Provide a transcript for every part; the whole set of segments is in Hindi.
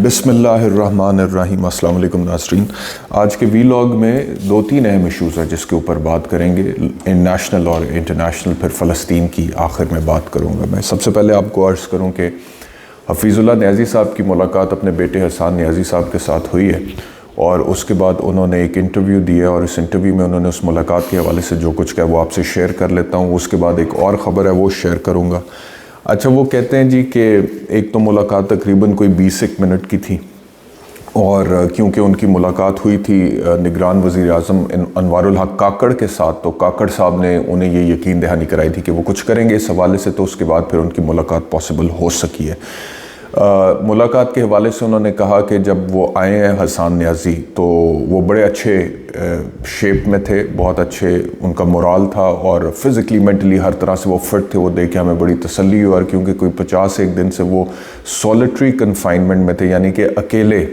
बिस्मिल्लाहिर्रहमानिर्रहीम। अस्सलाम वालेकुम नाज़रीन। आज के वीलॉग में 2-3 अहम इशूज़ हैं जिसके ऊपर बात करेंगे, नेशनल और इंटरनेशनल, फिर फ़लस्तीन की आखिर में बात करूँगा। मैं सबसे पहले आपको अर्ज़ करूँ कि हफ़ीज़ुल्लाह नियाज़ी साहब की मुलाकात अपने बेटे हसन नियाज़ी साहब के साथ हुई है और उसके बाद उन्होंने एक इंटरव्यू दिया और इस इंटरव्यू में उन्होंने उस मुलाकात के हवाले से जो कुछ कहा वो आपसे शेयर कर लेता हूँ। उसके बाद एक और ख़बर है वो शेयर करूँगा। अच्छा, वो कहते हैं जी कि एक तो मुलाकात तकरीबन कोई 20 मिनट की थी और क्योंकि उनकी मुलाकात हुई थी निगरान वज़ीर आज़म अनवारुल हक काकड़ के साथ, तो काकड़ साहब ने उन्हें ये यकीन दहानी कराई थी कि वो कुछ करेंगे इस हवाले से, तो उसके बाद फिर उनकी मुलाकात पॉसिबल हो सकी है। मुलाकात के हवाले से उन्होंने कहा कि जब वो आए हैं हसन नियाज़ी तो वो बड़े अच्छे शेप में थे, बहुत अच्छे उनका मोराल था और फिज़िकली मेंटली हर तरह से वो फिट थे। वो देख के हमें बड़ी तसल्ली हुई और क्योंकि कोई 51 दिन से वो सॉलिटरी कन्फाइनमेंट में थे, यानी कि अकेले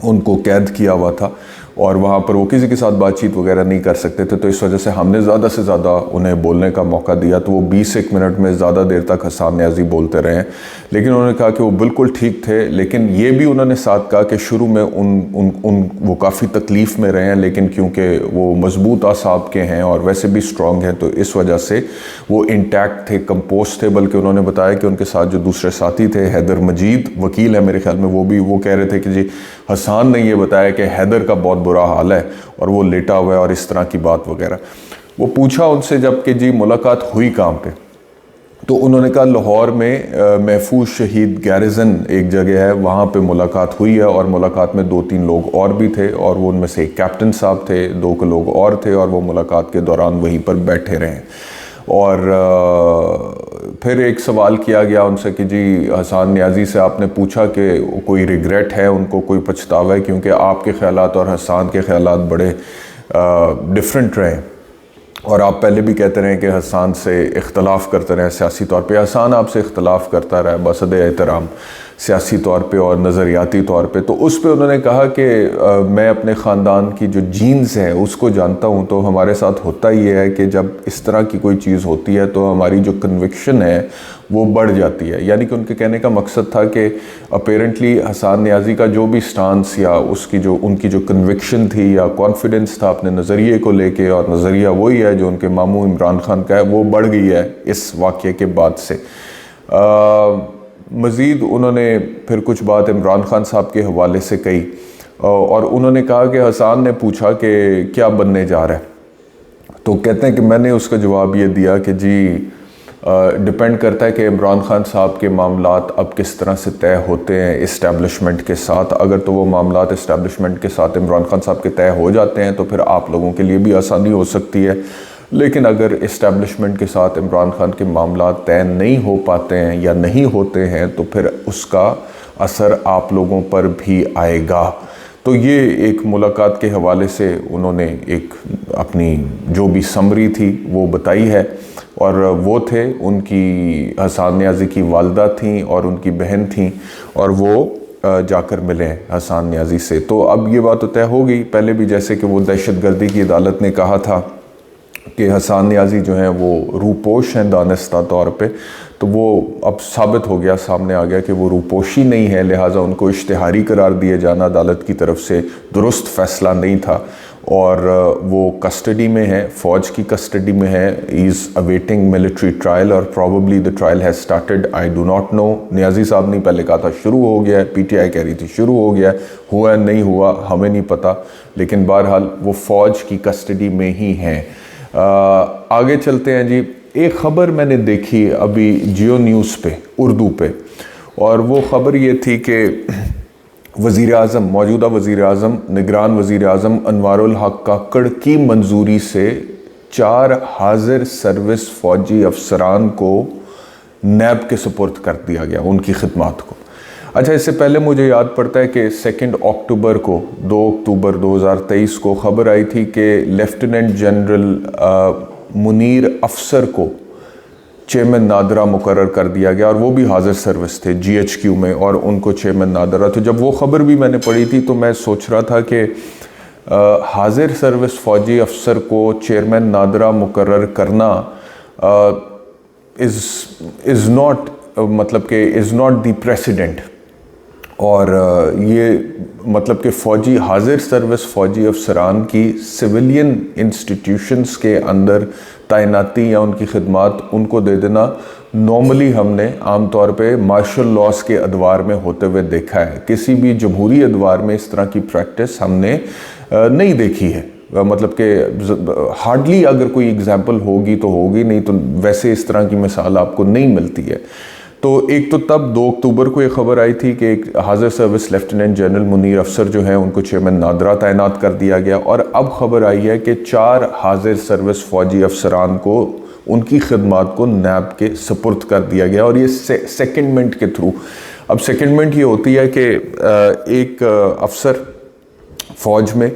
उनको कैद किया हुआ था और वहाँ पर वो किसी के साथ बातचीत वगैरह नहीं कर सकते थे, तो इस वजह से हमने ज़्यादा से ज़्यादा उन्हें बोलने का मौका दिया। तो वो 20 मिनट में ज़्यादा देर तक हसन नियाज़ी बोलते रहे, लेकिन उन्होंने कहा कि वो बिल्कुल ठीक थे। लेकिन ये भी उन्होंने साथ कहा कि शुरू में वो काफ़ी तकलीफ़ में रहे हैं, लेकिन क्योंकि वो मजबूत आसाब के हैं और वैसे भी स्ट्रॉन्ग हैं, तो इस वजह से वो इंटैक्ट थे, कंपोज थे। बल्कि उन्होंने बताया कि उनके साथ जो दूसरे साथी थे, हैदर मजीद वकील है मेरे ख्याल में, वो कह रहे थे कि जी हसन ने ये बताया कि हैदर का बहुत बुरा हाल है और वो लेटा हुआ है और इस तरह की बात वगैरह। वो पूछा उनसे जब कि जी मुलाकात हुई कहाँ पे, तो उन्होंने कहा लाहौर में महफूज शहीद गैरिजन एक जगह है, वहाँ पे मुलाकात हुई है और मुलाकात में 2-3 लोग और भी थे और वो उनमें से एक कैप्टन साहब थे, 2 लोग और थे और वो मुलाकात के दौरान वहीं पर बैठे रहे। और फिर एक सवाल किया गया उनसे कि जी हसन नियाज़ी से आपने पूछा कि कोई रिग्रेट है उनको, कोई पछतावा है, क्योंकि आपके ख़यालात और हसन के ख़यालात बड़े डिफरेंट रहे और आप पहले भी कहते रहे कि हसन से इख्तलाफ करते रहे सियासी तौर पे। हसन आपसे इख्तलाफ करता रहा बसद एहतराम सियासी तौर पे और नज़रियाती तौर पे। तो उस पे उन्होंने कहा कि मैं अपने ख़ानदान की जो जीन्स है उसको जानता हूँ, तो हमारे साथ होता ये है कि जब इस तरह की कोई चीज़ होती है तो हमारी जो कन्विक्शन है वो बढ़ जाती है। यानी कि उनके कहने का मकसद था कि अपेरेंटली हसन नियाज़ी का जो भी स्टांस या उनकी जो कन्विक्शन थी या कॉन्फिडेंस था अपने नज़रिए को लेके, और नज़रिया वही है जो उनके मामू इमरान खान का है, वो बढ़ गई है इस वाक़ये के बाद से। मज़ीद उन्होंने फिर कुछ बात इमरान खान साहब के हवाले से कही और उन्होंने कहा कि हसन ने पूछा कि क्या बनने जा रहा है, तो कहते हैं कि मैंने उसका जवाब ये दिया कि जी डिपेंड करता है कि इमरान खान साहब के मामलात अब किस तरह से तय होते हैं इस्टेब्लिशमेंट के साथ। अगर तो वो मामलात इस्टेब्लिशमेंट के साथ इमरान खान साहब के तय हो जाते हैं तो फिर आप लोगों के लिए भी आसानी हो सकती है, लेकिन अगर इस्टेब्लिशमेंट के साथ इमरान खान के मामला तय नहीं हो पाते हैं या नहीं होते हैं तो फिर उसका असर आप लोगों पर भी आएगा। तो ये एक मुलाकात के हवाले से उन्होंने एक अपनी जो भी समरी थी वो बताई है और वो थे उनकी हसन नियाज़ी की वालदा थी और उनकी बहन थी और वो जाकर मिले हसन नियाज़ी से। तो अब ये बात तो तय हो गई, पहले भी जैसे कि वो दहशतगर्दी की अदालत ने कहा था कि हसन नियाज़ी जो हैं वो रूपोश हैं दानिस्ता तौर पे, तो वो अब साबित हो गया, सामने आ गया कि वो रूपोशी नहीं है, लिहाजा उनको इश्तिहारी करार दिए जाना अदालत की तरफ से दुरुस्त फ़ैसला नहीं था और वो कस्टडी में है, फ़ौज की कस्टडी में है। इज़ अवेटिंग मिलिट्री ट्रायल और probably the trial has started, I do not know. Niazi साहब ने पहले कहा था शुरू हो गया है, पीटीआई कह रही थी शुरू हो गया है, हुआ नहीं हुआ हमें नहीं पता, लेकिन बहरहाल वो फ़ौज की कस्टडी में ही हैं। आगे चलते हैं जी। एक ख़बर मैंने देखी अभी जियो न्यूज़ पे उर्दू पे, और वो ख़बर ये थी कि वज़ीर आज़म, मौजूदा वज़ीर आज़म, निगरान वज़ीर आज़म अनवारुल हक काकड़ की मंजूरी से 4 हाज़िर सर्विस फ़ौजी अफसरान को नैब के सुपुर्द कर दिया गया, उनकी खिदमात को। अच्छा, इससे पहले मुझे याद पड़ता है कि 2 अक्टूबर को 2 अक्टूबर 2023 को ख़बर आई थी कि लेफ्टिनेंट जनरल मुनीर अफसर को चेयरमैन नादरा मुकर्रर कर दिया गया और वो भी हाज़िर सर्विस थे GHQ में और उनको चेयरमैन नादरा। तो जब वो ख़बर भी मैंने पढ़ी थी तो मैं सोच रहा था कि हाज़िर सर्विस फ़ौजी अफसर को चेयरमैन नादरा मुकर्रर करना इज़ नॉट मतलब कि इज़ नॉट द प्रेसिडेंट। और ये मतलब कि फ़ौजी हाजिर सर्विस फ़ौजी अफसरान की सिविलियन इंस्टीट्यूशंस के अंदर तैनाती या उनकी खिदमत उनको दे देना नॉर्मली हमने आम तौर पे मार्शल लॉस के अदवार में होते हुए देखा है। किसी भी जमहूरी अदवार में इस तरह की प्रैक्टिस हमने नहीं देखी है। मतलब कि हार्डली अगर कोई एग्जाम्पल होगी तो होगी, नहीं तो वैसे इस तरह की मिसाल आपको नहीं मिलती है। तो एक तो तब 2 अक्टूबर को एक खबर आई थी कि एक हाजिर सर्विस लेफ्टिनेंट जनरल मुनीर अफसर जो हैं उनको चेयरमैन नादरा तैनात कर दिया गया, और अब खबर आई है कि 4 हाजिर सर्विस फ़ौजी अफसरान को उनकी खिदमात को नैब के सपुर्द कर दिया गया, और ये सेकेंडमेंट के थ्रू। अब सेकेंडमेंट ये होती है कि एक अफसर फ़ौज में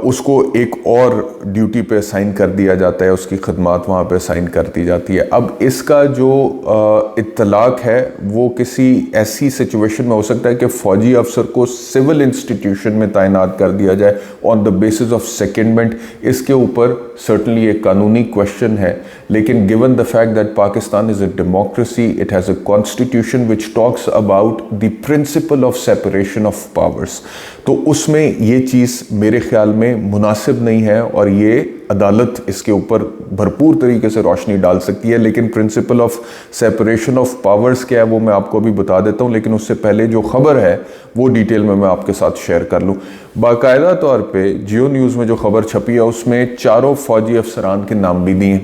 उसको एक और ड्यूटी पे असाइन कर दिया जाता है, उसकी खिदमत वहाँ पे असाइन कर दी जाती है। अब इसका जो इत्तलाक है वो किसी ऐसी सिचुएशन में हो सकता है कि फ़ौजी अफसर को सिविल इंस्टीट्यूशन में तैनात कर दिया जाए on the basis of secondment. इसके ऊपर सर्टनली एक कानूनी क्वेश्चन है, लेकिन given the fact that Pakistan is a democracy, it has a constitution which talks about the principle of separation of powers, तो उसमें ये चीज़ मेरे ख्याल में मुनासिब नहीं है, और ये अदालत इसके ऊपर भरपूर तरीके से रोशनी डाल सकती है। लेकिन principle of separation of powers क्या है वो मैं आपको अभी बता देता हूँ, लेकिन उससे पहले जो खबर है वो डिटेल में मैं आपके साथ शेयर कर लूँ। बाकायदा तौर पे जियो न्यूज़ में जो खबर छपी है उसमें 4 फ़ौजी अफसरान के नाम भी दिए।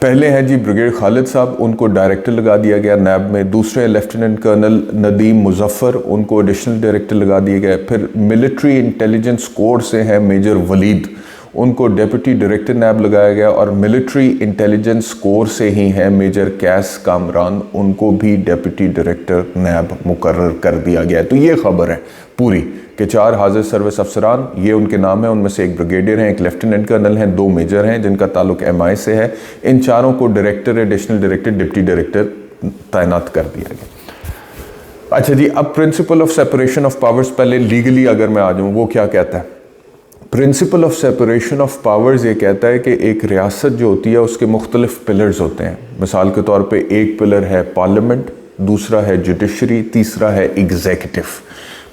पहले हैं जी ब्रिगेड खालिद साहब, उनको डायरेक्टर लगा दिया गया नैब में। दूसरे लेफ्टिनेंट कर्नल नदीम मुजफ्फर, उनको एडिशनल डायरेक्टर लगा दिए गए। फिर मिलिट्री इंटेलिजेंस कोर से हैं मेजर वलीद, उनको डेप्यूटी डायरेक्टर नैब लगाया गया। और मिलिट्री इंटेलिजेंस कोर से ही हैं मेजर कैस कामरान, उनको भी डेप्यूटी डायरेक्टर नैब मुकर्रर कर दिया गया। तो ये खबर है पूरी कि 4 हाजिर सर्विस अफसरान, ये उनके नाम हैं, उनमें से एक ब्रिगेडियर हैं, एक लेफ्टिनेंट कर्नल हैं, 2 मेजर हैं जिनका ताल्लुक MI से है। इन चारों को director, additional director, deputy director तैनात कर दिया गया। अच्छा जी, अब principle of separation of powers, पहले लीगली अगर मैं आ जाऊँ वो क्या कहता है। Principle of separation of powers ये कहता है कि एक रियासत जो होती है उसके मुख्तलिफ पिलर्स होते हैं। मिसाल के तौर पे एक पिलर है पार्लियामेंट, दूसरा है जुडिशरी, तीसरा है एग्जीक्यूटिव।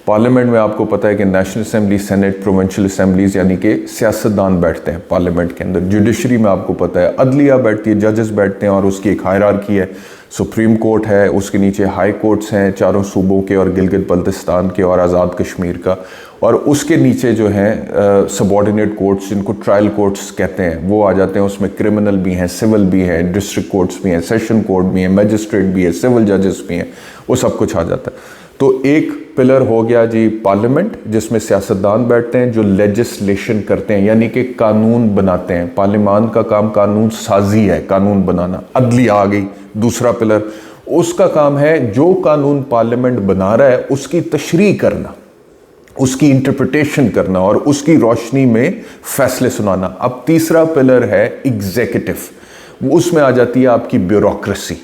पार्लियामेंट में आपको पता है कि national assembly, senate, provincial assemblies यानी कि सियासतदान बैठते हैं पार्लियामेंट के अंदर। जुडिशरी में आपको पता है अदलिया बैठती है, जजेस बैठते हैं, और उसकी एक हायरार्की है। सुप्रीम कोर्ट है, उसके नीचे हाई कोर्ट्स हैं 4 सूबों के और गिलगित बल्तिस्तान के और आज़ाद कश्मीर का, और उसके नीचे जो हैं सबॉर्डिनेट कोर्ट्स जिनको ट्रायल कोर्ट्स कहते हैं वो आ जाते हैं। उसमें क्रिमिनल भी हैं, सिविल भी हैं, डिस्ट्रिक्ट कोर्ट्स भी हैं, सेशन कोर्ट भी हैं, मैजिस्ट्रेट भी है, सिविल जजेस भी हैं, वो सब कुछ आ जाता है। तो एक पिलर हो गया जी पार्लियामेंट, जिसमें सियासतदान बैठते हैं जो लेजिस्लेशन करते हैं यानी कि कानून बनाते हैं। पार्लियामान का काम कानून साजी है, कानून बनाना। अदलिया आ गई दूसरा पिलर, उसका काम है जो कानून पार्लियामेंट बना रहा है उसकी तशरीह करना, उसकी इंटरप्रिटेशन करना और उसकी रोशनी में फैसले सुनाना। अब तीसरा पिलर है एग्जीक्यूटिव, उसमें आ जाती है आपकी ब्यूरोक्रेसी।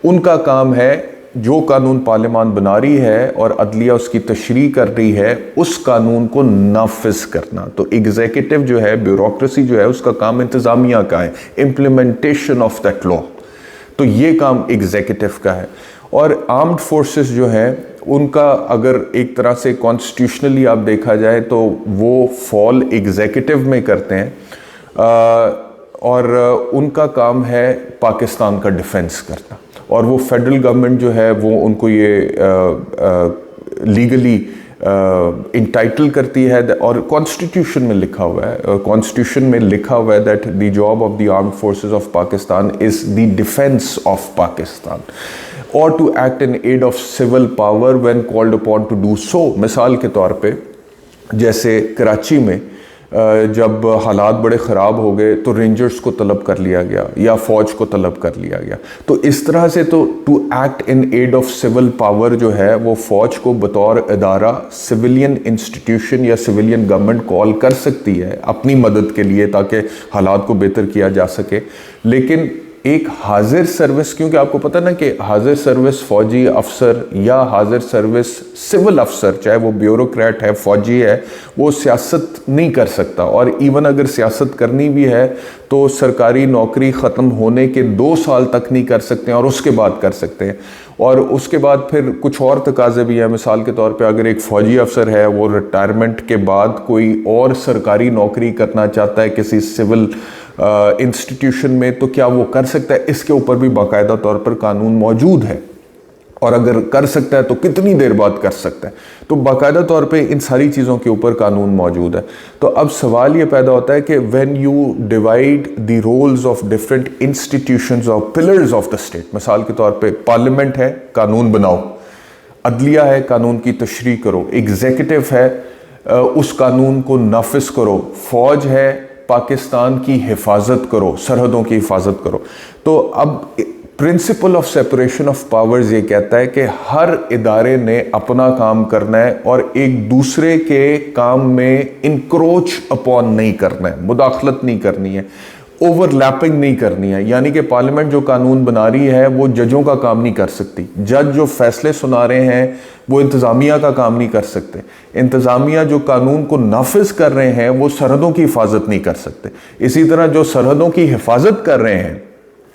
उनका काम है जो कानून पार्लियामान बना रही है और अदलिया उसकी तशरीह कर रही है उस कानून को नाफिज करना। तो एग्जीक्यूटिव जो है, ब्यूरोक्रेसी जो है, उसका काम इंतज़ामिया का है, इम्प्लीमेंटेशन ऑफ दैट लॉ। तो ये काम एग्जीक्यूटिव का है। और आर्म्ड फोर्सेस जो हैं उनका अगर एक तरह से कॉन्स्टिट्यूशनली आप देखा जाए तो वो फॉल एग्जीक्यूटिव में करते हैं, और उनका काम है पाकिस्तान का डिफेंस करना। और वो फेडरल गवर्नमेंट जो है वो उनको ये लीगली इंटाइटल करती है, और कॉन्स्टिट्यूशन में लिखा हुआ है, कॉन्स्टिट्यूशन में लिखा हुआ है that the job of the armed forces of Pakistan is the defence of Pakistan और to act in aid of civil power when called upon to do so. मिसाल के तौर पे जैसे कराची में जब हालात बड़े ख़राब हो गए तो रेंजर्स को तलब कर लिया गया या फ़ौज को तलब कर लिया गया। तो इस तरह से तो to act in aid of civil power जो है वो फ़ौज को बतौर इदारा सिविलियन इंस्टीट्यूशन या सिविलियन गवर्नमेंट कॉल कर सकती है अपनी मदद के लिए ताकि हालात को बेहतर किया जा सके। लेकिन एक हाजिर सर्विस, क्योंकि आपको पता ना कि हाजिर सर्विस फौजी अफसर या हाजिर सर्विस सिविल अफसर, चाहे वो ब्यूरोक्रेट है, फौजी है, वो सियासत नहीं कर सकता। और इवन अगर सियासत करनी भी है तो सरकारी नौकरी ख़त्म होने के 2 साल तक नहीं कर सकते हैं और उसके बाद कर सकते हैं। और उसके बाद फिर कुछ और तकाजे भी हैं। मिसाल के तौर पे अगर एक फ़ौजी अफसर है, वो रिटायरमेंट के बाद कोई और सरकारी नौकरी करना चाहता है किसी सिविल इंस्टीट्यूशन में, तो क्या वो कर सकता है? इसके ऊपर भी बाकायदा तौर पर कानून मौजूद है। और अगर कर सकता है तो कितनी देर बाद कर सकता है? तो बाकायदा तौर पे इन सारी चीज़ों के ऊपर कानून मौजूद है। तो अब सवाल ये पैदा होता है कि when you divide the roles of different institutions और पिलर्स ऑफ द स्टेट, मिसाल के तौर पे पार्लियामेंट है, कानून बनाओ, अदलिया है, कानून की तशरीह करो, एग्जीक्यूटिव है, उस कानून को नाफिज करो, फौज है, पाकिस्तान की हिफाजत करो, सरहदों की हिफाजत करो। तो अब principle of separation of powers ये कहता है कि हर इदारे ने अपना काम करना है और एक दूसरे के काम में इंक्रोच अपॉन नहीं करना है, मुदाखलत नहीं करनी है, ओवरलैपिंग नहीं करनी है। यानी कि पार्लियामेंट जो कानून बना रही है वो जजों का काम नहीं कर सकती, जज जो फैसले सुना रहे हैं वो इंतज़ामिया का काम नहीं कर सकते, इंतज़ामिया जो कानून को नाफिज कर रहे हैं वो सरहदों की हिफाजत नहीं कर सकते, इसी तरह जो सरहदों की हिफाजत कर रहे हैं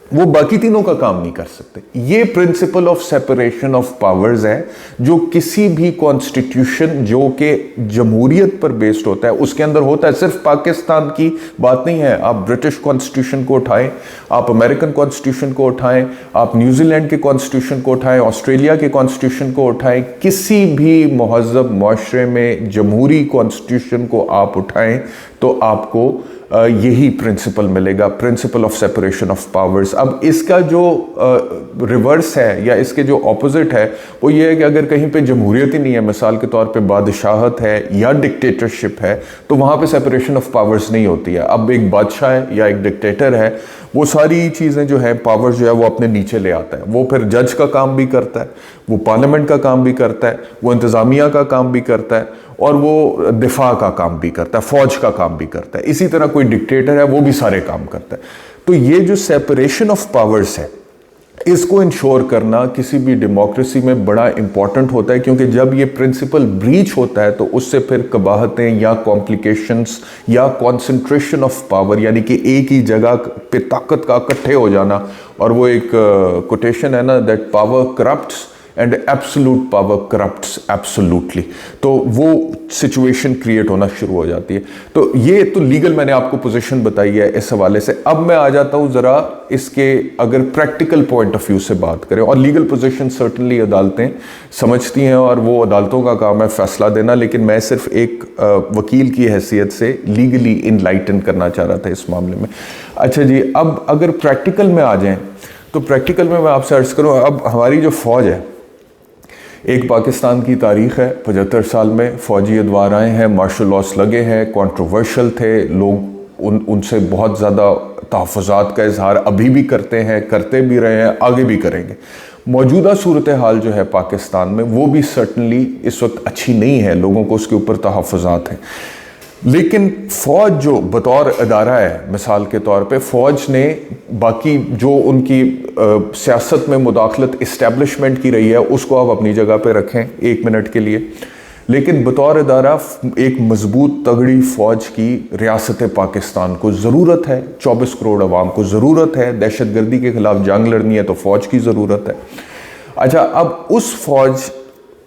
वो बाकी तीनों का काम नहीं कर सकते। ये principle of separation of powers है जो किसी भी कॉन्स्टिट्यूशन जो कि जमहूरियत पर बेस्ड होता है उसके अंदर होता है। सिर्फ पाकिस्तान की बात नहीं है, आप ब्रिटिश कॉन्स्टिट्यूशन को उठाएं, आप अमेरिकन कॉन्स्टिट्यूशन को उठाएं, आप न्यूजीलैंड के कॉन्स्टिट्यूशन को उठाएं, ऑस्ट्रेलिया के कॉन्स्टिट्यूशन को उठाएं, किसी भी महज़ब मुआशरे में जमहूरी कॉन्स्टिट्यूशन को आप उठाएं तो आपको यही प्रिंसिपल मिलेगा, principle of separation of powers. अब इसका जो रिवर्स है या इसके जो ऑपोजिट है वो ये है कि अगर कहीं पे जमहूरियत ही नहीं है, मिसाल के तौर पे बादशाहत है या डिक्टेटरशिप है, तो वहाँ पे सेपरेशन ऑफ पावर्स नहीं होती है। अब एक बादशाह है या एक डिक्टेटर है, वो सारी चीज़ें जो है पावर जो है वो अपने नीचे ले आता है। वो फिर जज का काम भी करता है, वो पार्लियामेंट का काम भी करता है, वो इंतज़ामिया का काम भी करता है और वो दिफा का काम भी करता है, फौज का काम भी करता है। इसी तरह कोई डिक्टेटर है वो भी सारे काम करता है। तो ये जो सेपरेशन ऑफ पावर्स है इसको इंश्योर करना किसी भी डेमोक्रेसी में बड़ा इंपॉर्टेंट होता है, क्योंकि जब ये प्रिंसिपल ब्रीच होता है तो उससे फिर कबाहतें या कॉम्प्लिकेशंस या कॉन्सेंट्रेशन ऑफ पावर, यानी कि एक ही जगह पे ताकत का इकट्ठे हो जाना, और वो एक कोटेशन है ना, that power corrupts and absolute power corrupts absolutely, तो वो सिचुएशन क्रिएट होना शुरू हो जाती है। तो ये तो लीगल मैंने आपको पोजीशन बताई है इस हवाले से। अब मैं आ जाता हूँ ज़रा इसके अगर प्रैक्टिकल पॉइंट ऑफ व्यू से बात करें, और लीगल पोजीशन सर्टनली अदालतें समझती हैं और वो अदालतों का काम है फैसला देना, लेकिन मैं सिर्फ एक वकील की हैसियत से लीगली इनलाइटन करना चाह रहा था इस मामले में। अच्छा जी, अब अगर प्रैक्टिकल में आ जाएँ तो प्रैक्टिकल में मैं आपसे अर्ज़ करूँ, अब हमारी जो फ़ौज है, एक पाकिस्तान की तारीख़ है, 75 साल में फ़ौजी अदवार आए हैं, मार्शल लॉस लगे हैं, कंट्रोवर्शियल थे, लोग उनसे बहुत ज़्यादा तहफ़्फ़ुज़ात का इजहार अभी भी करते हैं, करते भी रहे हैं, आगे भी करेंगे। मौजूदा सूरत हाल जो है पाकिस्तान में वो भी सर्टनली इस वक्त अच्छी नहीं है, लोगों को उसके ऊपर तहफ़्फ़ुज़ात हैं। लेकिन फ़ौज जो बतौर अदारा है, मिसाल के तौर पे फ़ौज ने बाकी जो उनकी सियासत में मुदाखलत इस्टेब्लिशमेंट की रही है उसको आप अपनी जगह पे रखें 1 मिनट के लिए, लेकिन बतौर अदारा एक मजबूत तगड़ी फ़ौज की रियासत पाकिस्तान को ज़रूरत है, 24 करोड़ अवाम को ज़रूरत है, दहशतगर्दी के ख़िलाफ़ जंग लड़नी है तो फ़ौज की ज़रूरत है। अच्छा, अब उस फ़ौज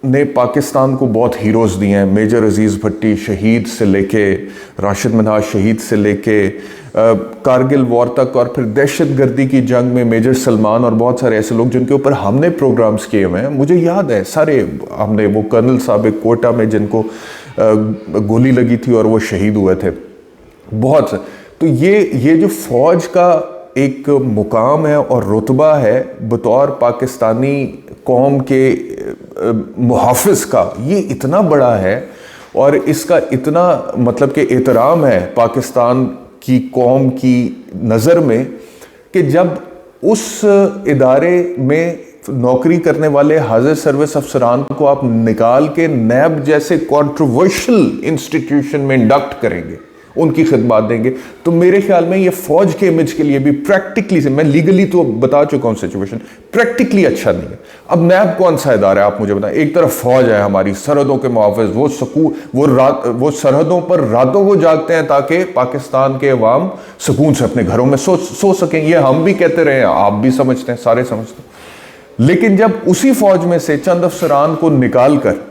ने पाकिस्तान को बहुत हीरोज़ दिए हैं, मेजर अजीज़ भट्टी शहीद से लेके, राशिद मिन्हाज शहीद से लेके कारगिल वॉर तक, और फिर दहशतगर्दी की जंग में मेजर सलमान और बहुत सारे ऐसे लोग जिनके ऊपर हमने प्रोग्राम्स किए हुए हैं। मुझे याद है सारे हमने, वो कर्नल साहब एक कोटा में जिनको गोली लगी थी और वो शहीद हुए थे, बहुत। तो ये जो फ़ौज का एक मुकाम है और रुतबा है बतौर पाकिस्तानी कौम के मुहाफ़िज़ का, ये इतना बड़ा है और इसका इतना मतलब कि एहतराम है पाकिस्तान की कौम की नज़र में कि जब उस इदारे में नौकरी करने वाले हाजिर सर्विस अफसरान को आप निकाल के नैब जैसे कंट्रोवर्शियल इंस्टीट्यूशन में इंडक्ट करेंगे, उनकी खिदमत देंगे। तो मेरे ख्याल में ये फ़ौज के इमेज के लिए भी प्रैक्टिकली से, मैं लीगली तो बता चुका हूँ सिचुएशन, प्रैक्टिकली अच्छा नहीं है। अब नैब कौन सा इदारा है आप मुझे बताएं। एक तरफ फ़ौज है हमारी, सरहदों के मुहाफ़िज़, वो सरहदों पर रातों को जागते हैं ताकि पाकिस्तान के अवाम सुकून से अपने घरों में सो सकें। ये हम भी कहते रहे हैं, आप भी समझते हैं, सारे समझते हैं। लेकिन जब उसी फौज में से चंद अफसरान को निकाल कर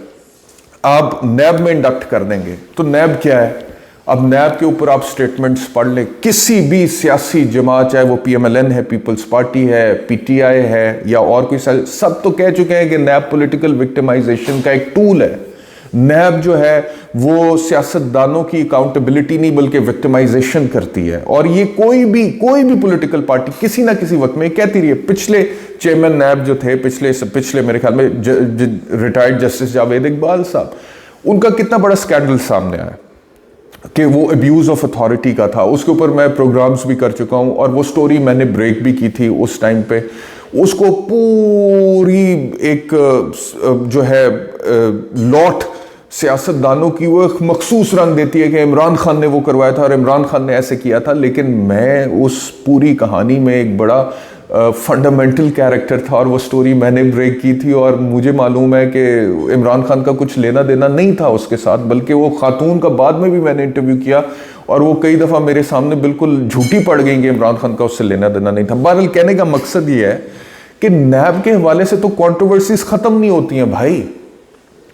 आप नैब में इंडक्ट कर देंगे, तो नैब क्या है? अब नैब के ऊपर आप स्टेटमेंट्स पढ़ लें, किसी भी सियासी जमात, चाहे वो PMLN है, पीपल्स पार्टी है, PTI है या और कोई, सब तो कह चुके हैं कि नैब पॉलिटिकल विक्टिमाइजेशन का एक टूल है। नैब जो है वो सियासतदानों की अकाउंटेबिलिटी नहीं बल्कि विक्टिमाइजेशन करती है। और ये कोई भी पॉलिटिकल पार्टी किसी ना किसी वक्त में कहती रही है। पिछले चेयरमैन नैब जो थे, पिछले मेरे ख्याल में रिटायर्ड जस्टिस जावेद इकबाल साहब, उनका कितना बड़ा स्कैंडल सामने आया कि वो अब्यूज़ ऑफ अथॉरिटी का था। उसके ऊपर मैं प्रोग्राम्स भी कर चुका हूँ और वो स्टोरी मैंने ब्रेक भी की थी उस टाइम पे। उसको पूरी एक जो है लॉट सियासतदानों की वो एक मखसूस रंग देती है कि इमरान खान ने वो करवाया था और इमरान खान ने ऐसे किया था। लेकिन मैं उस पूरी कहानी में एक बड़ा फंडामेंटल कैरेक्टर था और वो स्टोरी मैंने ब्रेक की थी। और मुझे मालूम है कि इमरान खान का कुछ लेना देना नहीं था उसके साथ, बल्कि वो खातून का बाद में भी मैंने इंटरव्यू किया और वो कई दफ़ा मेरे सामने बिल्कुल झूठी पड़ गई कि इमरान खान का उससे लेना देना नहीं था। बहरहाल कहने का मकसद ये है कि नैब के हवाले से तो कंट्रोवर्सीज ख़त्म नहीं होती हैं भाई।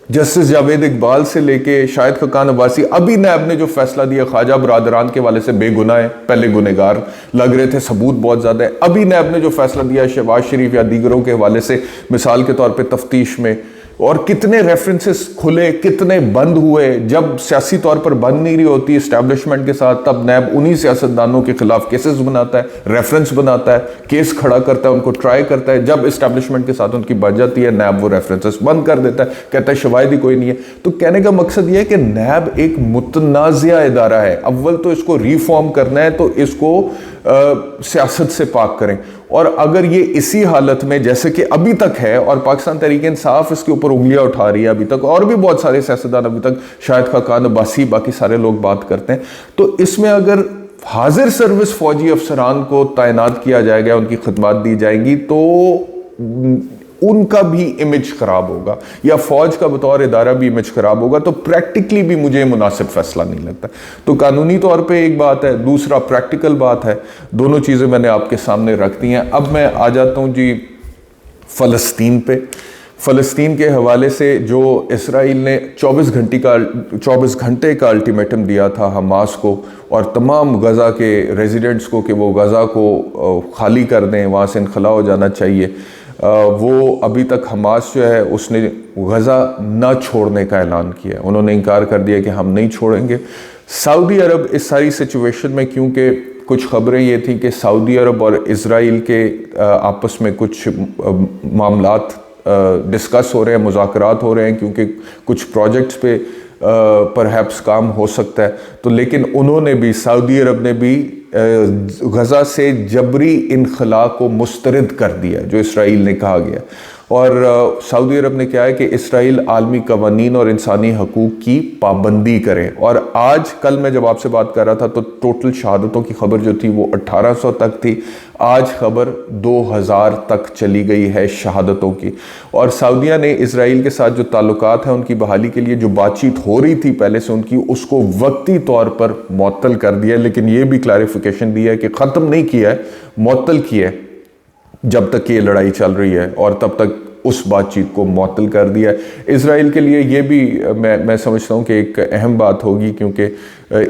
जस्टिस जावेद इकबाल से लेके शाहिद खाकान अब्बासी, अभी नैब ने जो फैसला दिया ख्वाजा बरादरान के हवाले से बेगुनाह है, पहले गुनहगार लग रहे थे, सबूत बहुत ज़्यादा है। अभी नैब ने जो फैसला दिया शहबाज शरीफ या दीगरों के हवाले से मिसाल के तौर पे तफ्तीश में, और कितने रेफरेंसेस खुले कितने बंद हुए। जब सियासी तौर पर बंद नहीं रही होती इस्टेब्लिशमेंट के साथ, तब नैब उन्हीं सियासतदानों के खिलाफ केसेस बनाता है, रेफरेंस बनाता है, केस खड़ा करता है, उनको ट्राई करता है। जब इस्टेब्लिशमेंट के साथ उनकी बच जाती है, नैब वो रेफरेंसेस बंद कर देता है, कहता है शवाहिद ही कोई नहीं है। तो कहने का मकसद यह है कि नैब एक मुतनाज़िया इदारा है। अव्वल तो इसको रिफॉर्म करना है तो इसको सियासत से पाक करें। और अगर ये इसी हालत में जैसे कि अभी तक है, और पाकिस्तान तहरीक इंसाफ इसके ऊपर उंगलियां उठा रही है अभी तक, और भी बहुत सारे सियासतदान अभी तक, शाहिद खाकान अब्बासी, बाकी सारे लोग बात करते हैं, तो इसमें अगर हाजिर सर्विस फौजी अफसरान को तैनात किया जाएगा, उनकी खिदमत दी जाएंगी, तो उनका भी इमेज खराब होगा या फौज का बतौर इदारा भी इमेज खराब होगा। तो प्रैक्टिकली भी मुझे मुनासिब फैसला नहीं लगता। तो कानूनी तौर पे एक बात है, दूसरा प्रैक्टिकल बात है, दोनों चीज़ें मैंने आपके सामने रख दी हैं। अब मैं आ जाता हूँ जी फ़लस्तीन पे। फ़लस्तीन के हवाले से जो इसराइल ने 24 घंटे का अल्टीमेटम दिया था हमास को और तमाम गज़ा के रेजिडेंट्स को कि वो गज़ा को खाली कर दें, वहाँ से इनखला हो जाना चाहिए, वो अभी तक हमास जो है उसने गज़ा ना छोड़ने का ऐलान किया है। उन्होंने इनकार कर दिया कि हम नहीं छोड़ेंगे। सऊदी अरब इस सारी सिचुएशन में, क्योंकि कुछ खबरें ये थी कि सऊदी अरब और इज़राइल के आपस में कुछ मामलात डिस्कस हो रहे हैं, मुज़ाकरात हो रहे हैं, क्योंकि कुछ प्रोजेक्ट्स पे परहैप्स काम हो सकता है। तो लेकिन उन्होंने भी, सऊदी अरब ने भी गज़ा से जबरी इनखला को मुस्तरद कर दिया जो इसराइल ने कहा गया। और सऊदी अरब ने क्या है कि इसराइल आलमी कवानीन और इंसानी हकूक़ की पाबंदी करे। और आज कल मैं जब आपसे बात कर रहा था तो टोटल शहादतों की खबर जो थी वो 1800 तक थी, आज खबर 2000 तक चली गई है शहादतों की। और सऊदिया ने इसराइल के साथ जो ताल्लुकात हैं उनकी बहाली के लिए जो बातचीत हो रही थी पहले से उनकी, उसको वक्ती तौर पर मुअत्तल कर दिया। लेकिन ये भी क्लैरिफिकेशन दी है कि ख़त्म नहीं किया है, मुअत्तल किया है जब तक ये लड़ाई चल रही है, और तब तक उस बातचीत को मुअत्तल कर दिया है। इसराइल के लिए ये भी मैं समझता हूँ कि एक अहम बात होगी, क्योंकि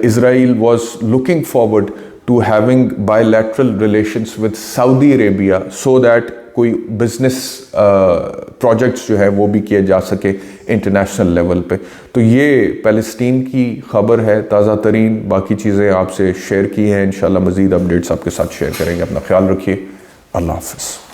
Israel was looking forward to having bilateral relations with Saudi Arabia so that कोई बिजनेस प्रोजेक्ट्स जो है वो भी किए जा सके इंटरनेशनल लेवल पे। तो ये फ़लस्तीन की खबर है ताज़ा तरीन। बाकी चीज़ें आपसे शेयर की हैं, इंशाल्लाह मज़ीद अपडेट्स आपके साथ शेयर करेंगे। अपना ख्याल रखिए। अल्लाह हाफ़िज़।